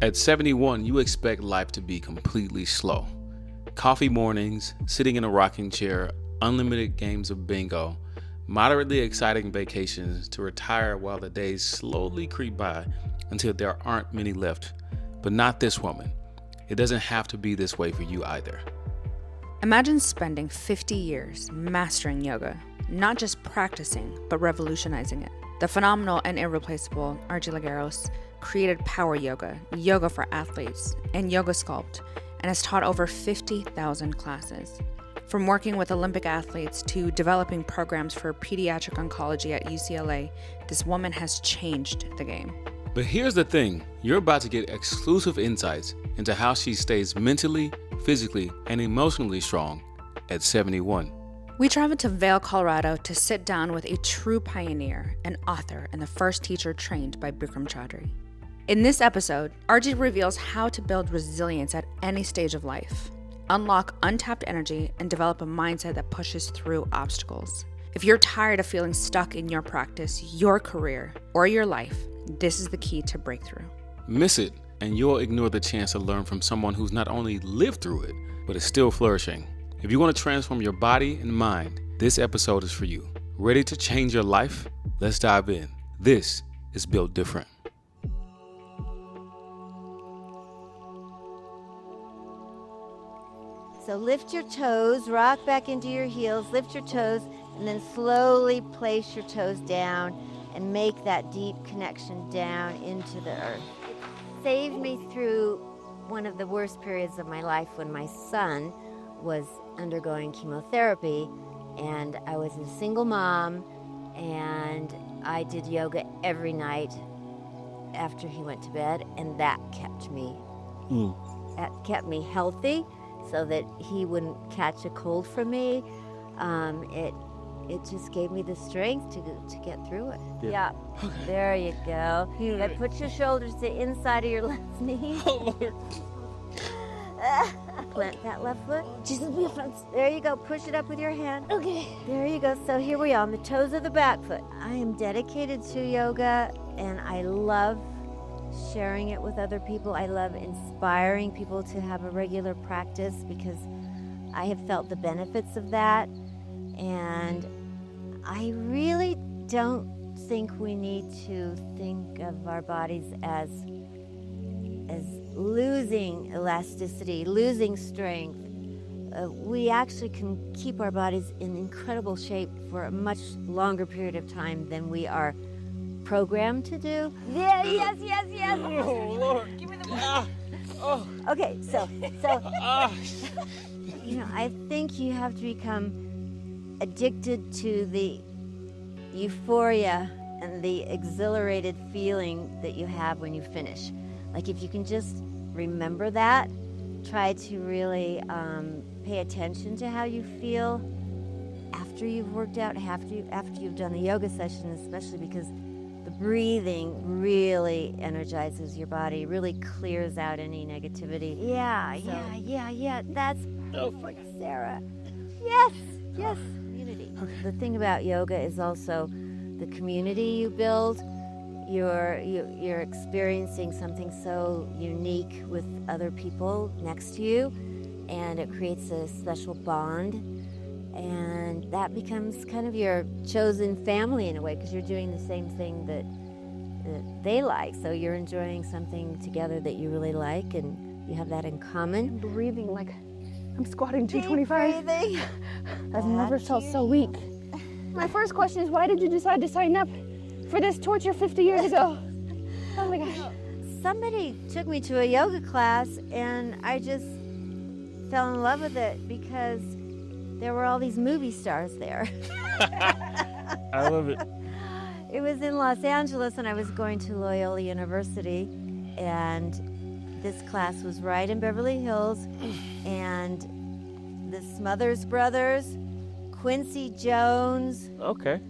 At 71, you expect life to be completely slow. Coffee mornings, sitting in a rocking chair, unlimited games of bingo, moderately exciting vacations to retire while the days slowly creep by until there aren't many left. But not this woman. It doesn't have to be this way for you either. Imagine spending 50 years mastering yoga, not just practicing, but revolutionizing it. The phenomenal and irreplaceable Argie created power yoga, yoga for athletes, and yoga sculpt, and has taught over 50,000 classes. From working with Olympic athletes to developing programs for pediatric oncology at UCLA, this woman has changed the game. But here's the thing, you're about to get exclusive insights into how she stays mentally, physically, and emotionally strong at 71. We traveled to Vail, Colorado to sit down with a true pioneer, an author, and the first teacher trained by Bikram Chaudhry. In this episode, Argie reveals how to build resilience at any stage of life, unlock untapped energy, and develop a mindset that pushes through obstacles. If you're tired of feeling stuck in your practice, your career, or your life, this is the key to breakthrough. Miss it, and you'll ignore the chance to learn from someone who's not only lived through it, but is still flourishing. If you want to transform your body and mind, this episode is for you. Ready to change your life? Let's dive in. This is Built Different. So lift your toes, rock back into your heels, lift your toes, and then slowly place your toes down and make that deep connection down into the earth. It saved me through one of the worst periods of my life when my son was undergoing chemotherapy, and I was a single mom, and I did yoga every night after he went to bed, and that kept me healthy, so that he wouldn't catch a cold from me. It just gave me the strength to get through it. Yeah. Okay. There you go. Now put your shoulders to the inside of your left knee. Oh, Lord. Plant that left foot. Jesus, be a friend. There you go. Push it up with your hand. Okay. There you go. So here we are on the toes of the back foot. I am dedicated to yoga, and I love sharing it with other people. I love inspiring people to have a regular practice because I have felt the benefits of that. And I really don't think we need to think of our bodies as losing elasticity, losing strength. We actually can keep our bodies in incredible shape for a much longer period of time than we are programmed to do. Yeah, yes. Oh, Lord. Give me the Okay, so I think you have to become addicted to the euphoria and the exhilarated feeling that you have when you finish. Like if you can just remember that, try to really pay attention to how you feel after you've worked out, after you've done a yoga session, especially because the breathing really energizes your body, really clears out any negativity. Yeah. That's perfect, Sarah. Yes. Community. Okay. The thing about yoga is also the community you build. You're experiencing something so unique with other people next to you, and it creates a special bond, and that becomes kind of your chosen family in a way because you're doing the same thing that they like. So you're enjoying something together that you really like, and you have that in common. I'm breathing like I'm squatting 225. Breathing. I've never felt so weak. My first question is, why did you decide to sign up for this torture 50 years ago? Oh my gosh. Somebody took me to a yoga class, and I just fell in love with it because there were all these movie stars there. I love it. It was in Los Angeles, and I was going to Loyola University, and this class was right in Beverly Hills, and the Smothers Brothers, Quincy Jones, Okay.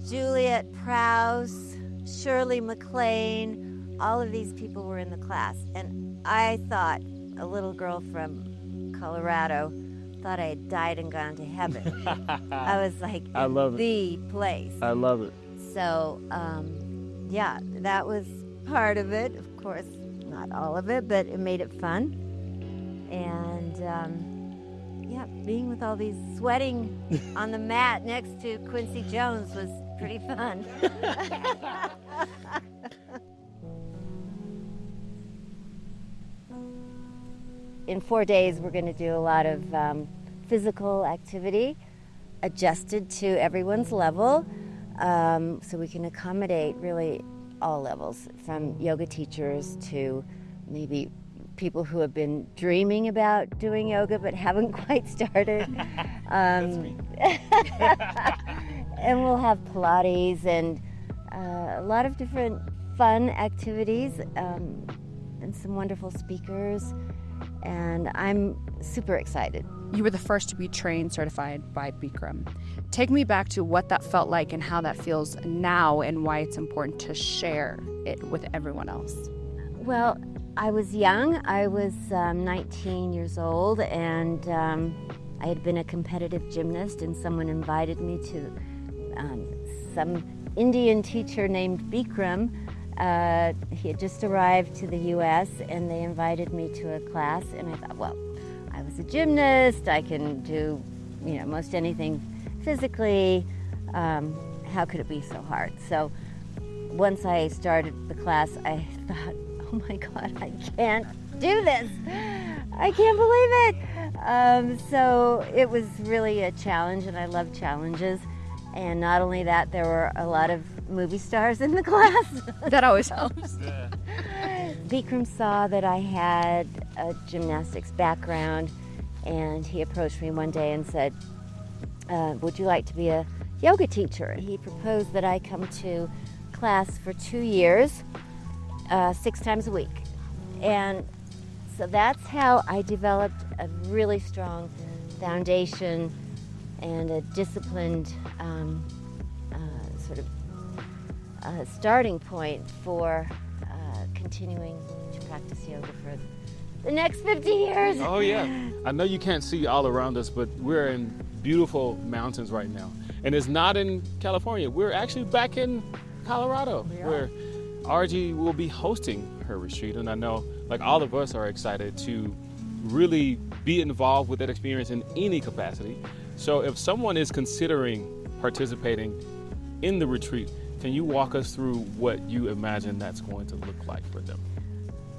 Juliet Prowse, Shirley MacLaine, all of these people were in the class. And I thought, a little girl from Colorado, thought I had died and gone to heaven. I was like, I love the place. I love it. So, that was part of it. Of course, not all of it, but it made it fun. And yeah, being with all these sweating on the mat next to Quincy Jones was pretty fun. In 4 days, we're going to do a lot of physical activity adjusted to everyone's level, so we can accommodate really all levels, from yoga teachers to maybe people who have been dreaming about doing yoga but haven't quite started. That's me. And we'll have Pilates and a lot of different fun activities and some wonderful speakers. And I'm super excited. You were the first to be trained certified by Bikram. Take me back to what that felt like and how that feels now and why it's important to share it with everyone else. Well, I was young. I was 19 years old, and I had been a competitive gymnast, and someone invited me to some Indian teacher named Bikram. He had just arrived to the U.S., and they invited me to a class, and I thought, well, I was a gymnast. I can do, most anything physically. How could it be so hard? So once I started the class, I thought, oh my God, I can't do this. I can't believe it. So it was really a challenge, and I love challenges. And not only that, there were a lot of movie stars in the class. That always helps. Yeah. Bikram saw that I had a gymnastics background, and he approached me one day and said, would you like to be a yoga teacher? He proposed that I come to class for 2 years, 6 times a week. And so that's how I developed a really strong foundation and a disciplined starting point for continuing to practice yoga for the next 50 years. Oh yeah. I know you can't see all around us, but we're in beautiful mountains right now. And it's not in California. We're actually back in Colorado, where Argie will be hosting her retreat. And I know, like, all of us are excited to really be involved with that experience in any capacity. So if someone is considering participating in the retreat, can you walk us through what you imagine that's going to look like for them?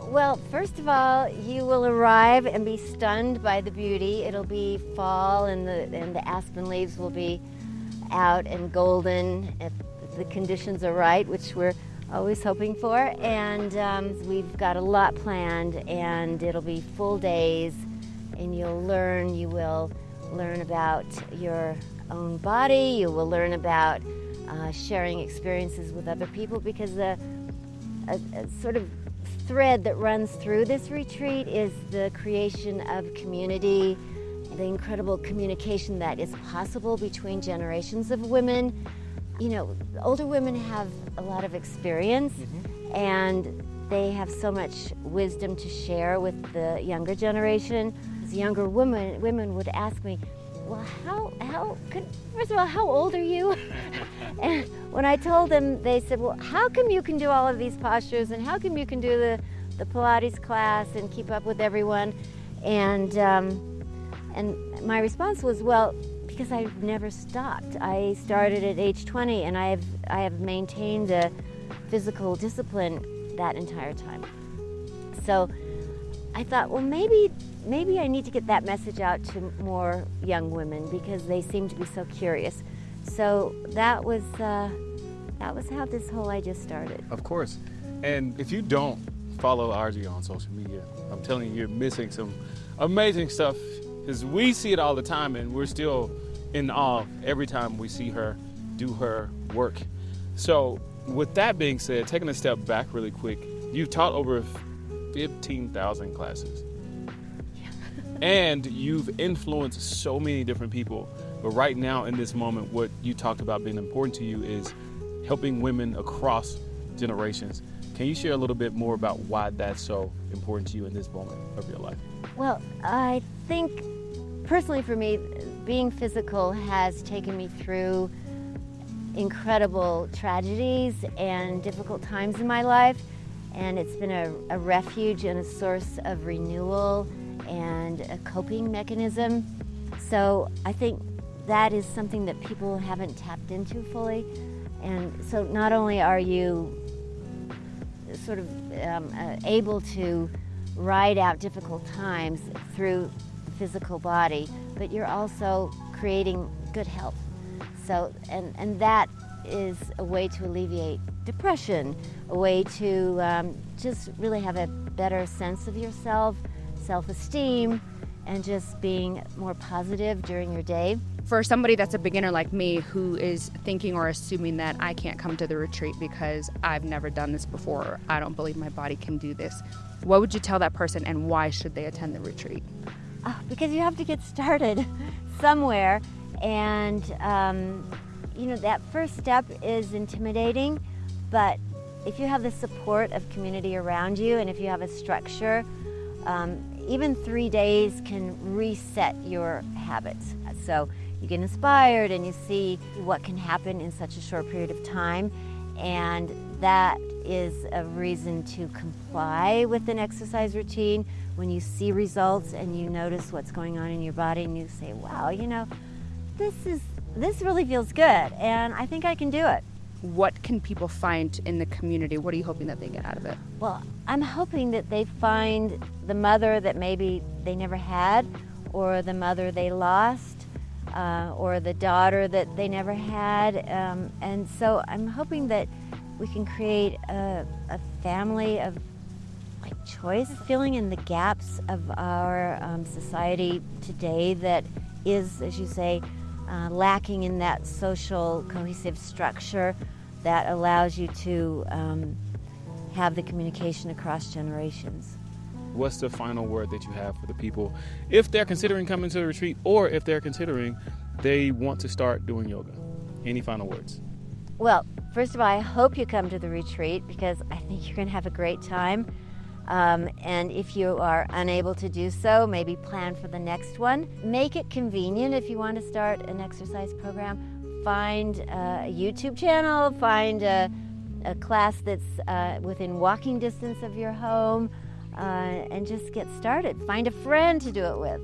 Well, first of all, you will arrive and be stunned by the beauty. It'll be fall, and the aspen leaves will be out and golden if the conditions are right, which we're always hoping for. And we've got a lot planned, and it'll be full days, and you will learn about your own body. You will learn about sharing experiences with other people, because a sort of thread that runs through this retreat is the creation of community, the incredible communication that is possible between generations of women. Older women have a lot of experience, and they have so much wisdom to share with the younger generation. As younger women would ask me, well, first of all, how old are you? And when I told them, they said, well, how come you can do all of these postures, and how come you can do the Pilates class and keep up with everyone? And my response was, well, because I've never stopped. I started at age 20, and I have maintained a physical discipline that entire time. So I thought, well, maybe I need to get that message out to more young women, because they seem to be so curious. So that was how this whole idea started. Of course. And if you don't follow Argie on social media, I'm telling you, you're missing some amazing stuff, because we see it all the time, and we're still in awe every time we see her do her work. So with that being said, taking a step back really quick, you've taught over 15,000 classes. And you've influenced so many different people. But right now, in this moment, what you talked about being important to you is helping women across generations. Can you share a little bit more about why that's so important to you in this moment of your life? Well, I think personally for me, being physical has taken me through incredible tragedies and difficult times in my life. and it's been a refuge and a source of renewal and a coping mechanism. So I think that is something that people haven't tapped into fully. And so not only are you sort of able to ride out difficult times through the physical body, but you're also creating good health. So, and that is a way to alleviate depression, a way to just really have a better sense of yourself, self-esteem, and just being more positive during your day. For somebody that's a beginner like me who is thinking or assuming that I can't come to the retreat because I've never done this before, or I don't believe my body can do this, what would you tell that person, and why should they attend the retreat? Because you have to get started somewhere, and that first step is intimidating, but if you have the support of community around you, and if you have a structure, even 3 days can reset your habits. So you get inspired and you see what can happen in such a short period of time, and that is a reason to comply with an exercise routine. When you see results and you notice what's going on in your body and you say, wow, this really feels good, and I think I can do it. What can people find in the community? What are you hoping that they get out of it? Well, I'm hoping that they find the mother that maybe they never had, or the mother they lost, or the daughter that they never had. And so I'm hoping that we can create a family of choice, filling in the gaps of our society today that is, as you say, lacking in that social cohesive structure that allows you to have the communication across generations. What's the final word that you have for the people if they're considering coming to the retreat, or if they're considering they want to start doing yoga? Any final words? Well, first of all, I hope you come to the retreat, because I think you're going to have a great time. And if you are unable to do so, maybe plan for the next one. Make it convenient if you want to start an exercise program. Find a YouTube channel, find a class that's within walking distance of your home, and just get started. Find a friend to do it with.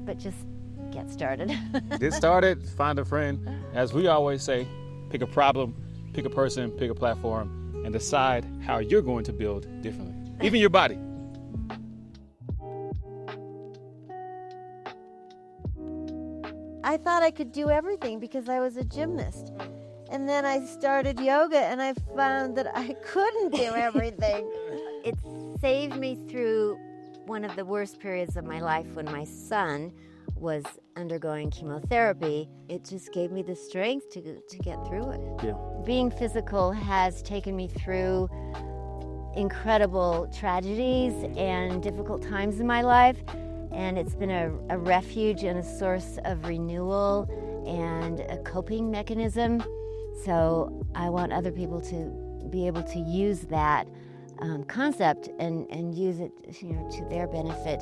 But just get started. Get started, find a friend. As we always say, pick a problem, pick a person, pick a platform, and decide how you're going to build differently. Even your body. I thought I could do everything because I was a gymnast. And then I started yoga and I found that I couldn't do everything. It saved me through one of the worst periods of my life when my son was undergoing chemotherapy. It just gave me the strength to get through it. Yeah. Being physical has taken me through incredible tragedies and difficult times in my life, and it's been a refuge and a source of renewal and a coping mechanism. So I want other people to be able to use that concept and use it to their benefit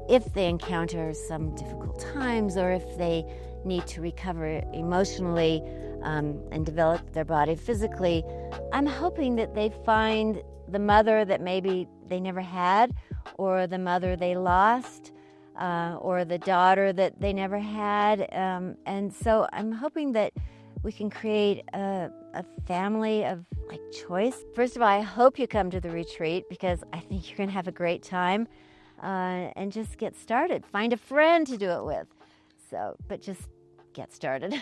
if they encounter some difficult times, or if they need to recover emotionally and develop their body physically. I'm hoping that they find the mother that maybe they never had, or the mother they lost, or the daughter that they never had. And so I'm hoping that we can create a family of choice. First of all, I hope you come to the retreat, because I think you're going to have a great time, and just get started. Find a friend to do it with. But just get started.